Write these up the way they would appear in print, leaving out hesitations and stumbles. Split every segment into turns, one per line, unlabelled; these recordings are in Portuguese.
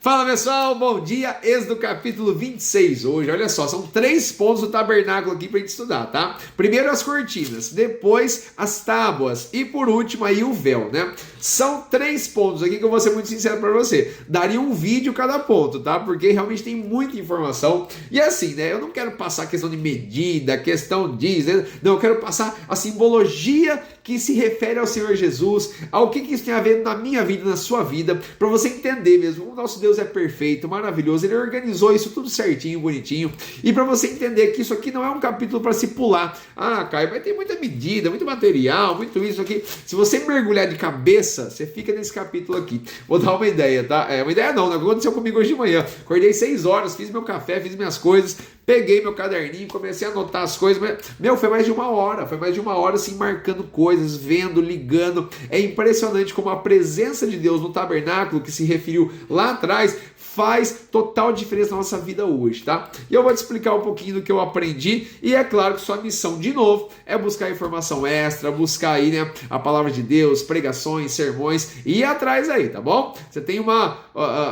Fala pessoal, bom dia, Êxodo capítulo 26 hoje, olha só, são 3 pontos do tabernáculo aqui pra gente estudar, tá? Primeiro as cortinas, depois as tábuas e por último aí o véu, né? São 3 pontos aqui que eu vou ser muito sincero pra você, daria um vídeo cada ponto, tá? Porque realmente tem muita informação e assim, né, eu não quero passar questão de medida, questão disso, né? Não, eu quero passar a simbologia que se refere ao Senhor Jesus, ao que isso tem a ver na minha vida, na sua vida, pra você entender mesmo, o nosso Deus é perfeito, maravilhoso, ele organizou isso tudo certinho, bonitinho, e para você entender que isso aqui não é um capítulo para se pular. Ah, Caio, vai ter muita medida, muito material, muito isso aqui. Se você mergulhar de cabeça, você fica nesse capítulo aqui. Vou dar uma ideia, tá? Uma ideia não, né? Aconteceu comigo hoje de manhã. Acordei 6 horas, fiz meu café, fiz minhas coisas, peguei meu caderninho, comecei a anotar as coisas, mas, foi mais de uma hora assim, marcando coisas, vendo, ligando. É impressionante como a presença de Deus no tabernáculo, que se referiu lá atrás, faz total diferença na nossa vida hoje, tá? E eu vou te explicar um pouquinho do que eu aprendi, e é claro que sua missão, de novo, é buscar informação extra, buscar aí, né, a palavra de Deus, pregações, sermões, e ir atrás aí, tá bom? Você tem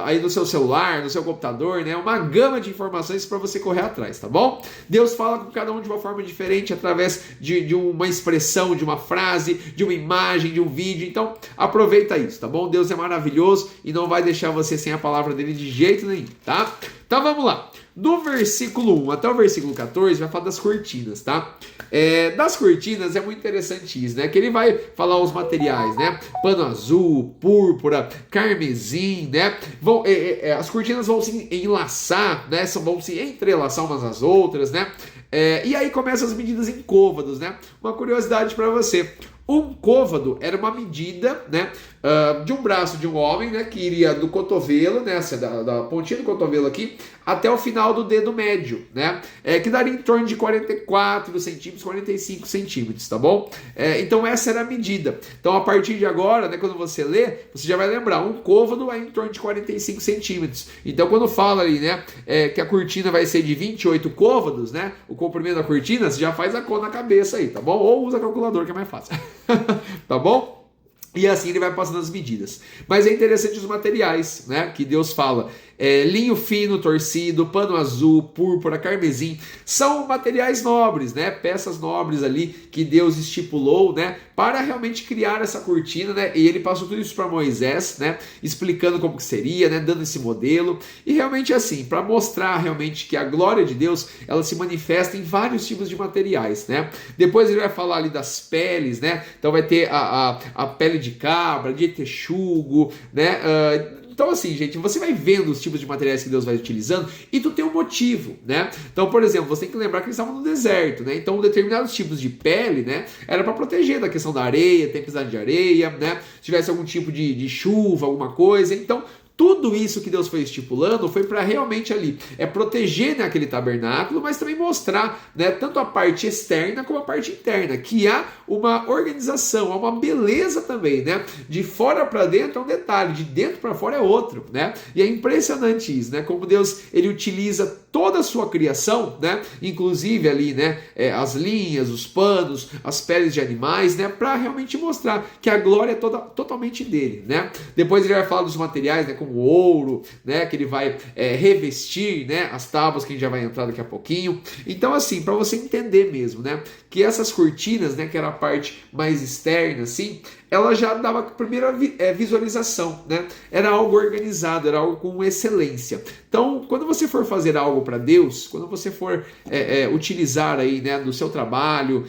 aí no seu celular, no seu computador, né, uma gama de informações para você correr atrás, tá bom? Deus fala com cada um de uma forma diferente, através de uma expressão, de uma frase, de uma imagem, de um vídeo, então aproveita isso, tá bom? Deus é maravilhoso e não vai deixar você sem a palavra dele de jeito nenhum, tá? Então vamos lá. Do versículo 1 até o versículo 14 vai falar das cortinas, tá? Das cortinas é muito interessante isso, né? Que ele vai falar os materiais, né? Pano azul, púrpura, carmesim, né? As cortinas vão se enlaçar, né? Vão se entrelaçar umas às outras, né? E aí começam as medidas em côvados, né? Uma curiosidade para você. Um côvado era uma medida, né, de um braço de um homem, né, que iria do cotovelo, né, da pontinha do cotovelo aqui, até o final do dedo médio, né, que daria em torno de 44 centímetros, 45 centímetros, tá bom? Então essa era a medida. Então a partir de agora, né, quando você lê, você já vai lembrar, um côvado é em torno de 45 centímetros. Então quando fala ali, né, que a cortina vai ser de 28 côvados, né, o comprimento da cortina, você já faz a conta na cabeça aí, tá bom? Ou usa calculador que é mais fácil. Tá bom? E assim ele vai passando as medidas. Mas é interessante os materiais, né? Que Deus fala. Linho fino, torcido, pano azul, púrpura, carmesim, são materiais nobres, né? Peças nobres ali que Deus estipulou, né? Para realmente criar essa cortina, né? E ele passou tudo isso para Moisés, né? Explicando como que seria, né? Dando esse modelo. E realmente assim, para mostrar realmente que a glória de Deus, ela se manifesta em vários tipos de materiais, né? Depois ele vai falar ali das peles, né? Então vai ter a pele de cabra, de texugo, né? Então assim, gente, você vai vendo os tipos de materiais que Deus vai utilizando e tu tem um motivo, né? Então, por exemplo, você tem que lembrar que eles estavam no deserto, né? Então, determinados tipos de pele, né? Era para proteger da questão da areia, tempestade de areia, né? Se tivesse algum tipo de chuva, alguma coisa. Então, tudo isso que Deus foi estipulando foi para realmente ali proteger, né, aquele tabernáculo, mas também mostrar, né, tanto a parte externa como a parte interna, que há uma organização, há uma beleza também, né? De fora para dentro é um detalhe, de dentro para fora é outro, né? E é impressionante isso, né? Como Deus ele utiliza toda a sua criação, né? Inclusive ali, né, as linhas, os panos, as peles de animais, né, para realmente mostrar que a glória é totalmente dele, né? Depois ele vai falar dos materiais, né, como ouro, né, que ele vai revestir, né, as tábuas que a gente já vai entrar daqui a pouquinho. Então assim, para você entender mesmo, né, que essas cortinas, né, que era a parte mais externa, assim, ela já dava a primeira visualização, né? Era algo organizado, era algo com excelência. Então, quando você for fazer algo para Deus, quando você for utilizar aí, né, do seu trabalho,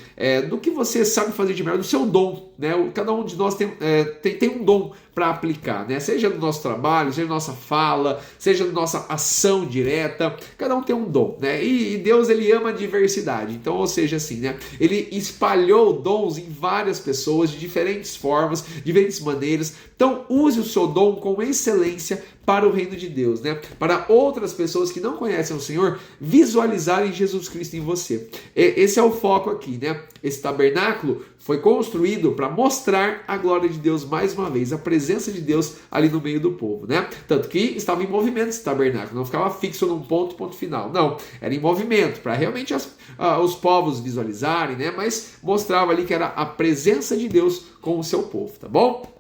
do que você sabe fazer de melhor, do seu dom, né? Cada um de nós tem um dom para aplicar, né? Seja no nosso trabalho, seja na nossa fala, seja na nossa ação direta, cada um tem um dom, né? E Deus ele ama a diversidade. Então, ou seja, assim, né? Ele espalhou dons em várias pessoas de diferentes formas, diferentes maneiras. Então, use o seu dom com excelência para o reino de Deus, né? Para outras pessoas que não conhecem o Senhor visualizarem Jesus Cristo em você. Esse é o foco aqui, né? Esse tabernáculo foi construído para mostrar a glória de Deus mais uma vez, a presença de Deus ali no meio do povo, né? Tanto que estava em movimento esse tabernáculo, não ficava fixo num ponto final, não, era em movimento, para realmente os povos visualizarem, né? Mas mostrava ali que era a presença de Deus com o seu povo, tá bom?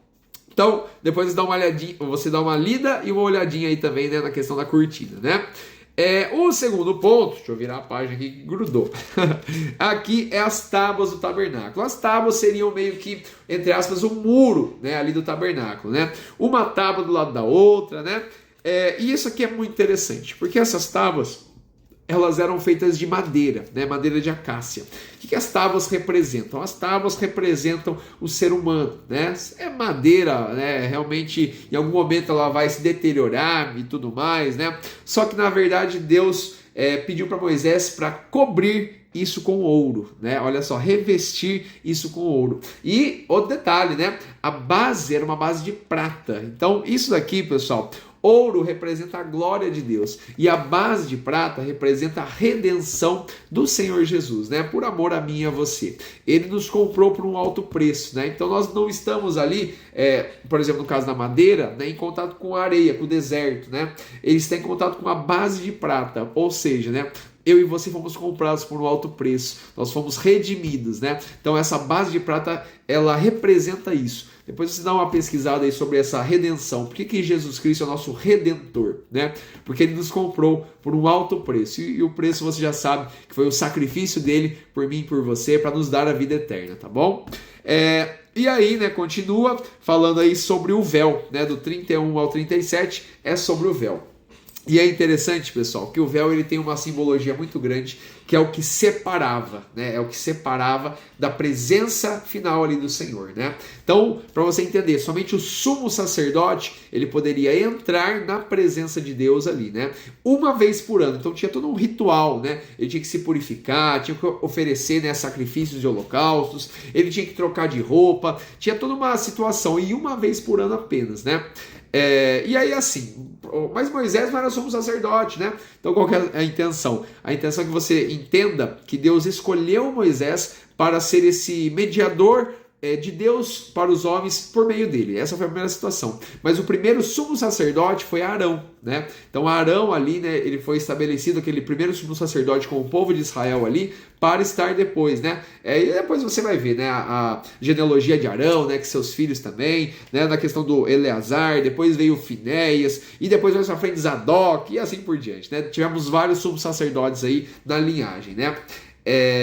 Então, depois você dá uma lida e uma olhadinha aí também, né, na questão da cortina, né? O segundo ponto, deixa eu virar a página aqui que grudou. Aqui é as tábuas do tabernáculo. As tábuas seriam meio que, entre aspas, o muro, né, ali do tabernáculo, né? Uma tábua do lado da outra, né? E isso aqui é muito interessante, porque essas tábuas, elas eram feitas de madeira, né? Madeira de acácia. O que as tábuas representam? As tábuas representam o ser humano, né? É madeira, né? Realmente, em algum momento ela vai se deteriorar e tudo mais, né? Só que, na verdade, Deus pediu para Moisés para cobrir isso com ouro, né? Olha só, revestir isso com ouro. E outro detalhe, né? A base era uma base de prata. Então, isso daqui, pessoal, ouro representa a glória de Deus e a base de prata representa a redenção do Senhor Jesus, né? Por amor a mim e a você. Ele nos comprou por um alto preço, né? Então nós não estamos ali, por exemplo, no caso da madeira, né, em contato com a areia, com o deserto, né? Ele está em contato com a base de prata, ou seja, né? Eu e você fomos comprados por um alto preço, nós fomos redimidos, né? Então essa base de prata, ela representa isso. Depois você dá uma pesquisada aí sobre essa redenção. Por que Jesus Cristo é o nosso redentor, né? Porque ele nos comprou por um alto preço. E o preço você já sabe que foi o sacrifício dele por mim e por você para nos dar a vida eterna, tá bom? E aí, né, continua falando aí sobre o véu, né? Do 31 ao 37 é sobre o véu. E é interessante, pessoal, que o véu ele tem uma simbologia muito grande, que é o que separava, né? É o que separava da presença final ali do Senhor, né? Então, para você entender, somente o sumo sacerdote, ele poderia entrar na presença de Deus ali, né? Uma vez por ano. Então tinha todo um ritual, né? Ele tinha que se purificar, tinha que oferecer, né, sacrifícios de holocaustos, ele tinha que trocar de roupa, tinha toda uma situação, e uma vez por ano apenas, né? E aí assim, mas Moisés não era sumo sacerdote, né? Então qual que é a intenção? A intenção é que você entenda que Deus escolheu Moisés para ser esse mediador de Deus para os homens por meio dele. Essa foi a primeira situação. Mas o primeiro sumo sacerdote foi Arão, né? Então Arão ali, né, ele foi estabelecido, aquele primeiro sumo sacerdote com o povo de Israel ali, para estar depois, né? E depois você vai ver, né, a genealogia de Arão, né, que seus filhos também, né, na questão do Eleazar, depois veio Finéias, e depois mais pra frente Zadok, e assim por diante, né? Tivemos vários sumos sacerdotes aí na linhagem, né?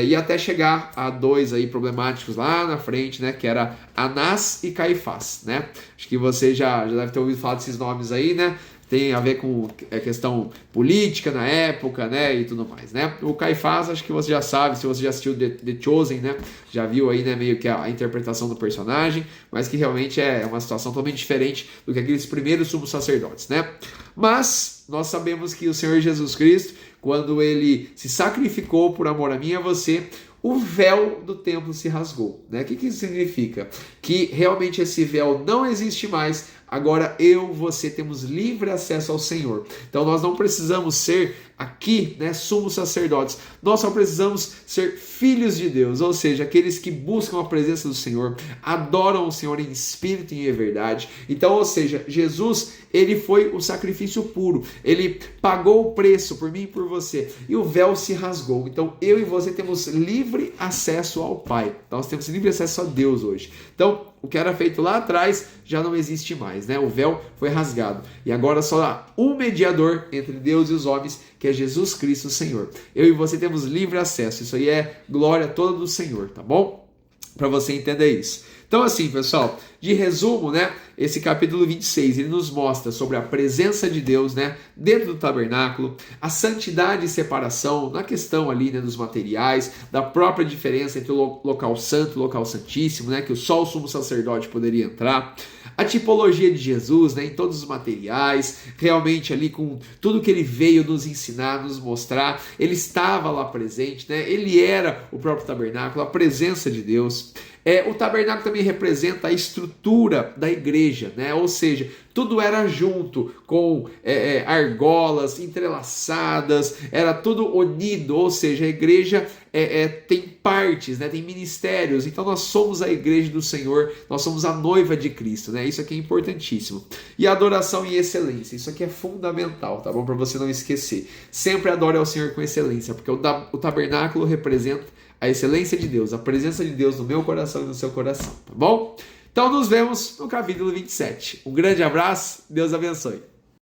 E até chegar a dois aí problemáticos lá na frente, né, que era Anás e Caifás, né? Acho que você já deve ter ouvido falar desses nomes aí, né? Tem a ver com a questão política na época, né, e tudo mais, né? O Caifás, acho que você já sabe, se você já assistiu The Chosen, né, já viu aí, né, meio que a interpretação do personagem, mas que realmente é uma situação totalmente diferente do que aqueles primeiros sumos sacerdotes, né? Mas nós sabemos que o Senhor Jesus Cristo, quando ele se sacrificou por amor a mim e a você, o véu do templo se rasgou, né? O que isso significa? Que realmente esse véu não existe mais. Agora você temos livre acesso ao Senhor. Então nós não precisamos ser aqui, né, sumos sacerdotes. Nós só precisamos ser filhos de Deus, ou seja, aqueles que buscam a presença do Senhor, adoram o Senhor em espírito e em verdade. Então, ou seja, Jesus, ele foi o sacrifício puro. Ele pagou o preço por mim e por você. E o véu se rasgou. Então eu e você temos livre acesso ao Pai. Nós temos livre acesso a Deus hoje. Então, o que era feito lá atrás já não existe mais, né? O véu foi rasgado. E agora só há um mediador entre Deus e os homens, que é Jesus Cristo, o Senhor. Eu e você temos livre acesso. Isso aí é glória toda do Senhor, tá bom? Para você entender isso. Então assim, pessoal, de resumo, né, esse capítulo 26, ele nos mostra sobre a presença de Deus, né, dentro do tabernáculo, a santidade e separação na questão ali, né, dos materiais, da própria diferença entre o local santo e o local santíssimo, né, que só o sumo sacerdote poderia entrar, a tipologia de Jesus, né, em todos os materiais, realmente ali com tudo que ele veio nos ensinar, nos mostrar, ele estava lá presente, né, ele era o próprio tabernáculo, a presença de Deus. O tabernáculo também representa a estrutura da igreja, né? Ou seja, tudo era junto, com argolas entrelaçadas, era tudo unido, ou seja, a igreja tem partes, né? Tem ministérios, então nós somos a igreja do Senhor, nós somos a noiva de Cristo, né? Isso aqui é importantíssimo. E a adoração em excelência, isso aqui é fundamental, tá bom? Para você não esquecer. Sempre adore ao Senhor com excelência, porque o tabernáculo representa a excelência de Deus, a presença de Deus no meu coração e no seu coração, tá bom? Então nos vemos no capítulo 27. Um grande abraço, Deus abençoe.